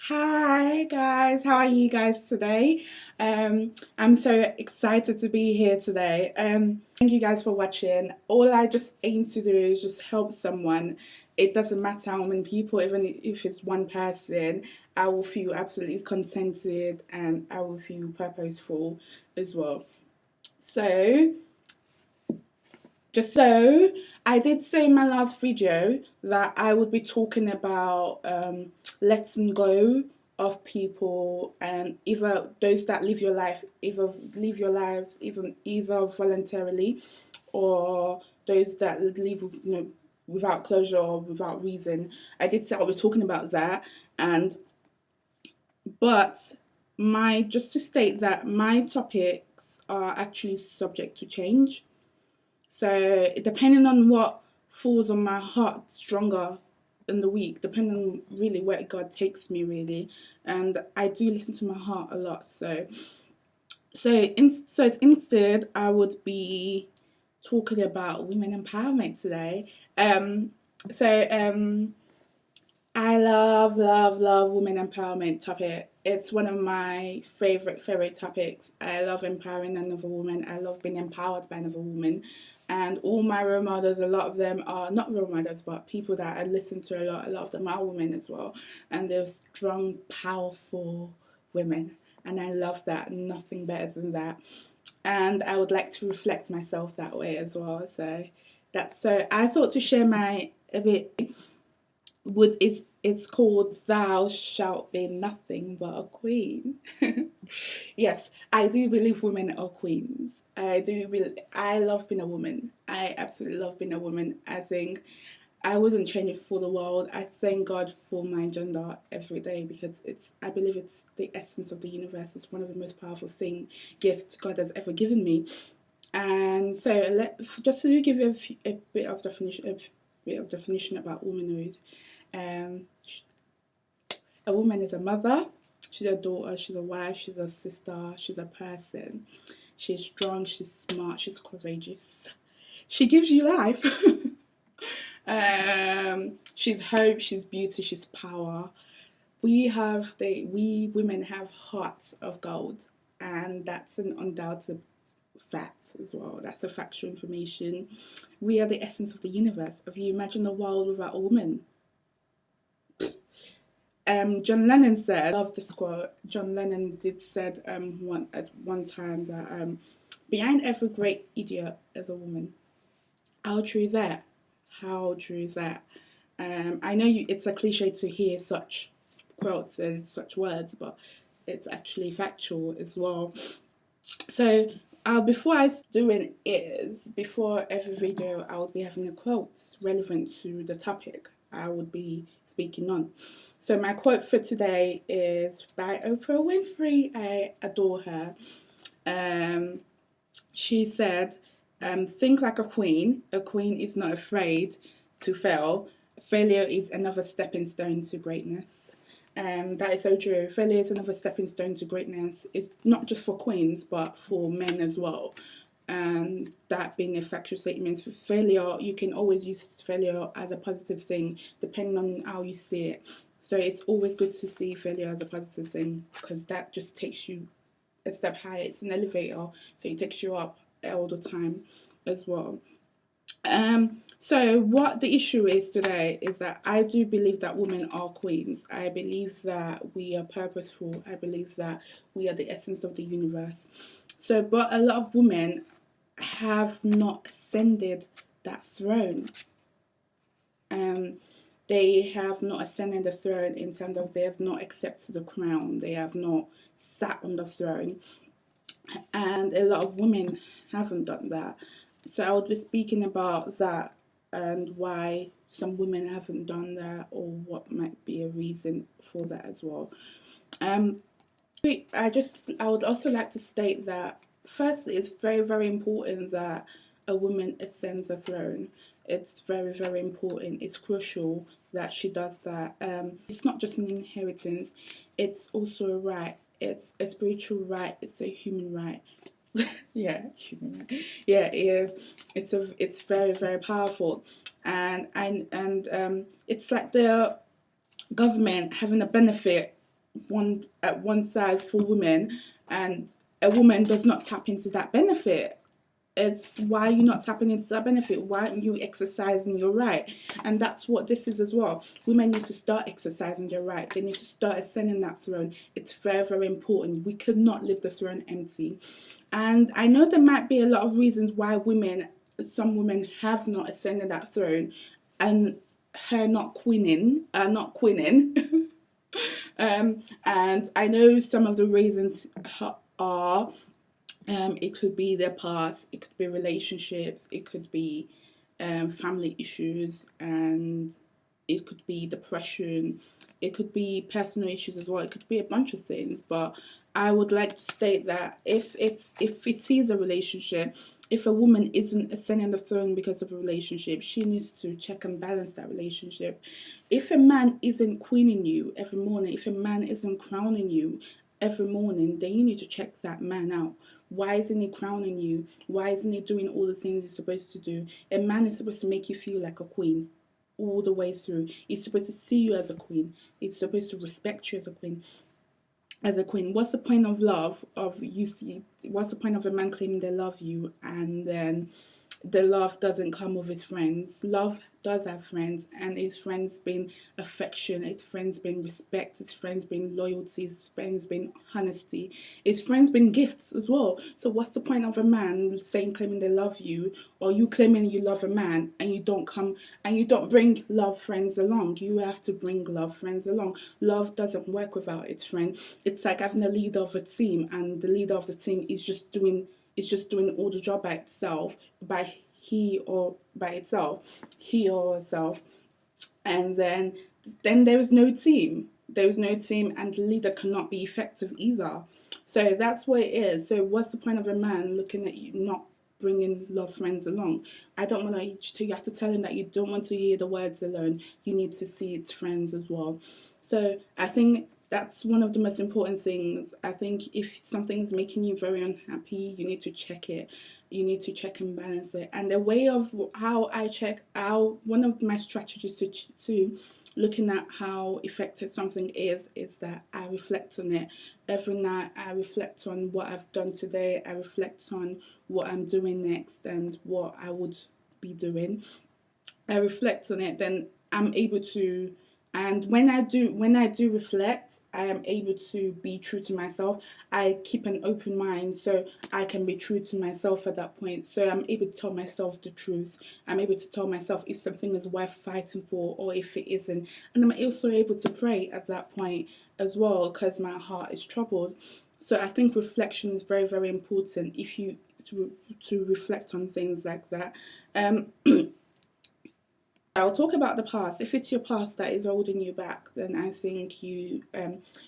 Hi guys, how are you guys today? I'm so excited to be here today. Thank you guys for watching. All I just aim to do is just help someone. It doesn't matter how many people, even if it's one person, I will feel absolutely contented and I will feel purposeful as well. So, I did say in my last video that I would be talking about letting go of people and either those that live your life, either live your lives even either voluntarily or those that live without closure or without reason. I did say I was talking about that, and but my just to state that my topics are actually subject to change, so depending on what falls on my heart stronger in the week, depending on really where God takes me really, and I do listen to my heart a lot. So instead, I would be talking about women empowerment today. Um, so I love women empowerment topic. It's one of my favorite topics. I love empowering another woman. I love being empowered by another woman. And all my role models, a lot of them are not role models, but people that I listen to a lot. A lot of them are women as well. And they're strong, powerful women. And I love that. Nothing better than that. And I would like to reflect myself that way as well. So I thought to share my a bit would it's called Thou Shalt Be Nothing But a Queen. Yes, I do believe women are queens. I love being a woman. I absolutely love being a woman. I think I wouldn't change it for the world. I thank God for my gender every day because I believe it's the essence of the universe. It's one of the most powerful gifts God has ever given me. And so just to give you a bit of definition about womanhood. Um, a woman is a mother, she's a daughter, she's a wife, she's a sister, she's a person. She's strong, she's smart, she's courageous. She gives you life. She's hope, she's beauty, she's power. We women have hearts of gold, and that's an undoubted fact as well. That's a factual information. We are the essence of the universe. If you imagine a world without a woman, John Lennon said, I love this quote. John Lennon did said at one time that behind every great idiot is a woman. How true is that? How true is that? I know it's a cliche to hear such quotes and such words, but it's actually factual as well. So before I doing is before every video I will be having a quote relevant to the topic I would be speaking on. So my quote for today is by Oprah Winfrey. I adore her. Um, she said, "Think like a queen. A queen is not afraid to fail. Failure is another stepping stone to greatness." That is so true. Failure is another stepping stone to greatness. It's not just for queens, but for men as well. And that being a factual statement, for failure, you can always use failure as a positive thing, depending on how you see it. So it's always good to see failure as a positive thing because that just takes you a step higher. It's an elevator, so it takes you up all the time as well. So what the issue is today is that I do believe that women are queens. I believe that we are purposeful. I believe that we are the essence of the universe. So, but a lot of women have not ascended that throne. They have not ascended the throne in terms of they have not accepted the crown. They have not sat on the throne. And a lot of women haven't done that. So I would be speaking about that and why some women haven't done that or what might be a reason for that as well. Um, I would also like to state that firstly, it's very important that a woman ascends a throne. It's very important. It's crucial that she does that. It's not just an inheritance; it's also a right. It's a spiritual right. It's a human right. Yeah, human right. Yeah, it is. It's very powerful, and it's like the government having a benefit one side for women, and a woman does not tap into that benefit. It's why you're not tapping into that benefit. Why aren't you exercising your right? And that's what this is as well. Women need to start exercising their right. They need to start ascending that throne. It's very, very important. We cannot leave the throne empty. And I know there might be a lot of reasons why some women have not ascended that throne, and her not queening, and I know some of the reasons are, it could be their past, it could be relationships, it could be family issues, and it could be depression, it could be personal issues as well, it could be a bunch of things. But I would like to state that if it is a relationship, if a woman isn't ascending the throne because of a relationship, she needs to check and balance that relationship. If a man isn't queening you every morning, if a man isn't crowning you every morning, then you need to check that man out. Why isn't he crowning you? Why isn't he doing all the things he's supposed to do? A man is supposed to make you feel like a queen all the way through. He's supposed to see you as a queen. He's supposed to respect you as a queen. What's the point of love? What's the point of a man claiming they love you and then the love doesn't come with his friends? Love does have friends, and his friends been affection, his friends been respect, his friends been loyalty, his friends been honesty, his friends been gifts as well. So what's the point of a man claiming they love you, or you claiming you love a man, and you don't bring love friends along? You have to bring love friends along. Love doesn't work without its friend. It's like having a leader of a team, and the leader of the team is just doing all the job by itself, he or herself, and then there is no team. There is no team, and the leader cannot be effective either. So that's what it is. So what's the point of a man looking at you not bringing love friends along? I don't want to. You have to tell him that you don't want to hear the words alone. You need to see its friends as well. So I think that's one of the most important things. I think if something is making you very unhappy, you need to check it. You need to check and balance it. And the way of how I check out, one of my strategies to looking at how effective something is that I reflect on it every night. I reflect on what I've done today. I reflect on what I'm doing next and what I would be doing. I reflect on it, then I'm able to, and when I do reflect, I am able to be true to myself. I keep an open mind so I can be true to myself at that point. So I'm able to tell myself the truth. I'm able to tell myself if something is worth fighting for or if it isn't. And I'm also able to pray at that point as well, because my heart is troubled. So I think reflection is very, very important if you to reflect on things like that. I'll talk about the past. If it's your past that is holding you back, then I think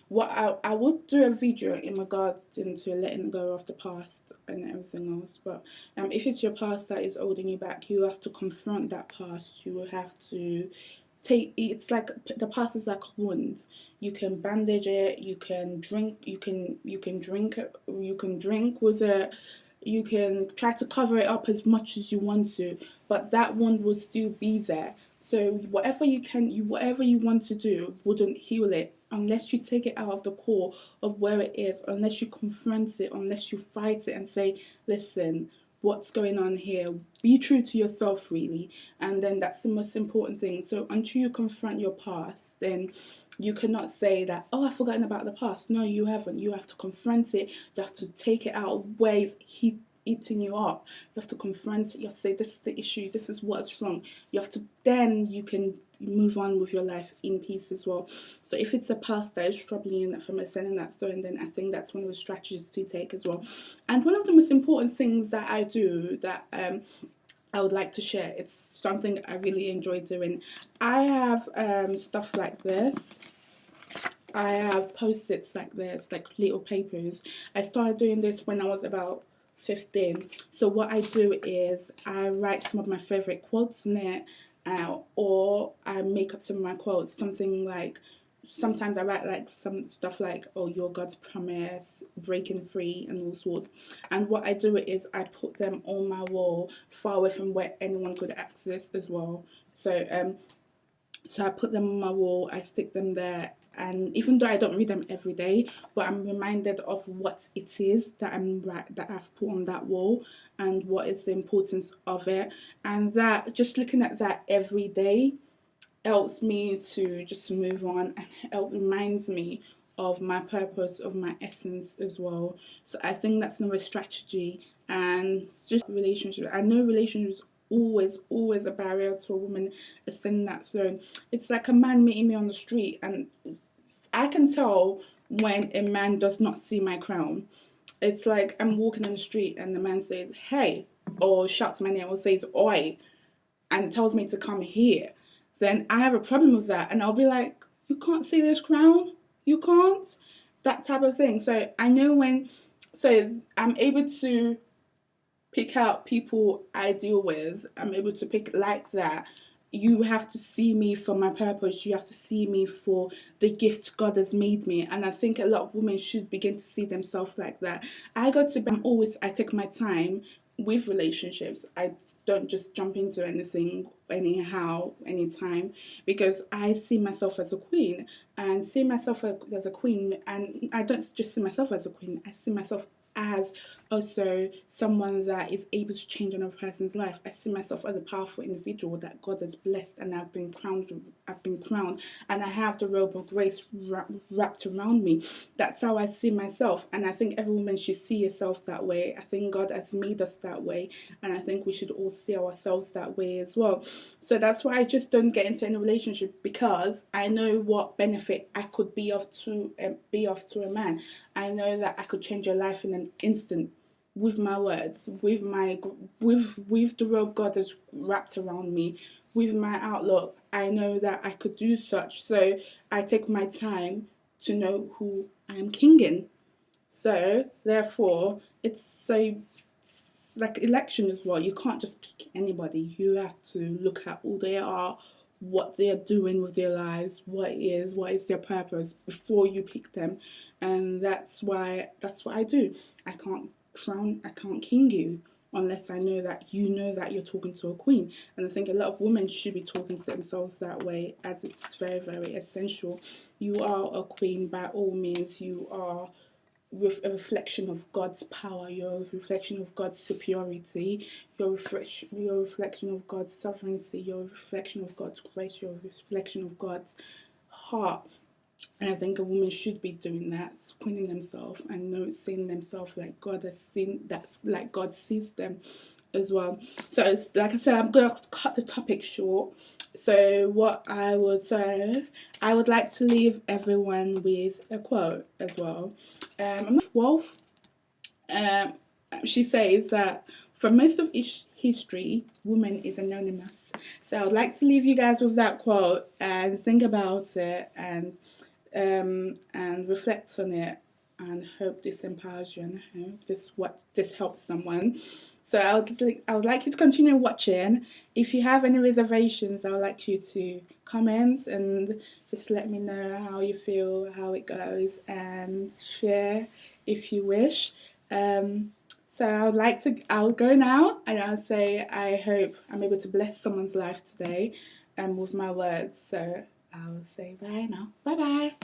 what I would do a video in regards into letting go of the past and everything else. But if it's your past that is holding you back, you have to confront that past. You will have to it's like the past is like a wound. You can bandage it, you can drink, you can drink with it, you can try to cover it up as much as you want to, but that wound will still be there. So whatever you want to do wouldn't heal it unless you take it out of the core of where it is, unless you confront it, unless you fight it and say, listen, what's going on here? Be true to yourself, really. And then that's the most important thing. So until you confront your past, then you cannot say that, oh, I've forgotten about the past. No, you haven't. You have to confront it. You have to take it out where it's eating you up. You have to confront it. You have to say, this is the issue. This is what's wrong. Then you can move on with your life in peace as well. So if it's a past that is troubling you from ascending that throne, then I think that's one of the strategies to take as well. And one of the most important things that I do that I would like to share, it's something I really enjoy doing. I have stuff like this. I have post-its like this, like little papers. I started doing this when I was about 15. So what I do is I write some of my favorite quotes in it, or I make up some of my quotes. Something like, sometimes I write like some stuff like, oh, you're God's promise, breaking free, and all sorts. And what I do is I put them on my wall, far away from where anyone could access as well. So So I put them on my wall, I stick them there, and even though I don't read them every day, but I'm reminded of what it is that that I've put on that wall, and what is the importance of it, and that just looking at that every day helps me to just move on, and it reminds me of my purpose, of my essence as well. So I think that's another strategy. And just relationship, I know relationships always a barrier to a woman ascending that throne. It's like a man meeting me on the street, and I can tell when a man does not see my crown. It's like I'm walking in the street and the man says hey, or shouts my name, or says oi, and tells me to come here, then I have a problem with that. And I'll be like, you can't see this crown? You can't? That type of thing. So I know when, so I'm able to pick out people I deal with. I'm able to pick like that. You have to see me for my purpose. You have to see me for the gift God has made me. And I think a lot of women should begin to see themselves like that. I take my time with relationships. I don't just jump into anything anyhow, anytime, because I see myself as a queen, and see myself as a queen, and I don't just see myself as a queen, I see myself as also someone that is able to change another person's life. I see myself as a powerful individual that God has blessed, and I've been crowned, and I have the robe of grace wrapped around me. That's how I see myself, and I think every woman should see herself that way. I think God has made us that way, and I think we should all see ourselves that way as well. So that's why I just don't get into any relationship, because I know what benefit I could be of to a man. I know that I could change your life in an instant with my words, with the robe God has wrapped around me, with my outlook. I know that I could do such. So I take my time to know who I am kinging. So therefore, it's like election as well. You can't just pick anybody. You have to look at who they are, what they are doing with their lives, what is their purpose before you pick them. And that's what I do. I can't king you unless I know that you know that you're talking to a queen. And I think a lot of women should be talking to themselves that way, as it's very, very essential. You are a queen by all means. You are a reflection of God's power, you're a reflection of God's superiority, you're a reflection of God's sovereignty, you're a reflection of God's grace, you're a reflection of God's heart. And I think a woman should be doing that, screening themselves and seeing themselves like God has seen, that's like God sees them as well. So it's, like I said, I'm gonna cut the topic short. So what I would say, I would like to leave everyone with a quote as well. Wolf, um, she says that for most of history, woman is anonymous. So I would like to leave you guys with that quote and think about it, and reflect on it, and hope this empowers you, and hope this helps someone. So I would like you to continue watching. If you have any reservations, I would like you to comment and just let me know how you feel, how it goes, and share if you wish. So I'll go now, and I'll say I hope I'm able to bless someone's life today with my words. So I'll say bye now. Bye bye.